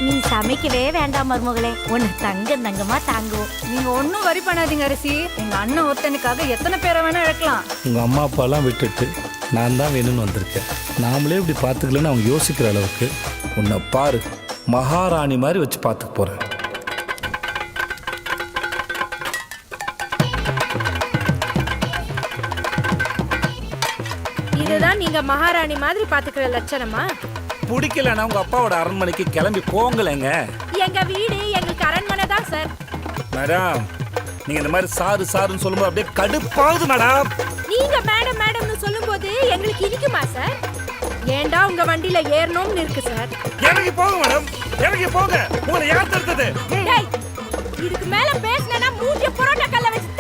நீ சமைக்கவே வேண்டாம் மருமகளே, உன்னை தங்கமா தாங்குவோம். நீங்க ஒன்னும் வரி பண்ணாதீங்க அரசி. எங்க அண்ணன் ஒருத்தனுக்காக எத்தனை பேரை வேணா இழக்கலாம். உங்கள் அம்மா அப்பாலாம் விட்டுட்டு நான் தான் வேணும்னு வந்திருக்கேன். நாமளே இப்படி பார்த்துக்கலன்னு அவங்க யோசிக்கிற அளவுக்கு உன்னை பாரு, மகாராணி மாதிரி வச்சு பார்த்துக்க போகிறேன். இதுதான் நீங்க மகாராணி மாதிரி பாத்துக்கிற லட்சணமா? பிடிக்கலன்னா உங்கள் அப்பாவோட அரண்மனைக்கு கிளம்பி போங்கலைங்க. எங்க வீடு எங்களுக்கு அரண்மனை தான் சார். மேடம், நீங்கள் இந்த மாதிரி சாருன்னு சொல்லும்போது அப்படியே கடுப்பாகுது மேடம். நீங்க மேடம் மேடம்னு சொல்லும்போது எங்களுக்கு இனிக்குமா சார்? ஏண்டா உங்க வண்டியில ஏறணும்னு இருக்கு சார். இறங்கி போங்க மேடம், இறங்கி போங்க. உங்களை யார் தடுத்தது? டேய், இதுக்கு மேல பேசினா மூஞ்சிய புரோட்டா கல்ல வச்சு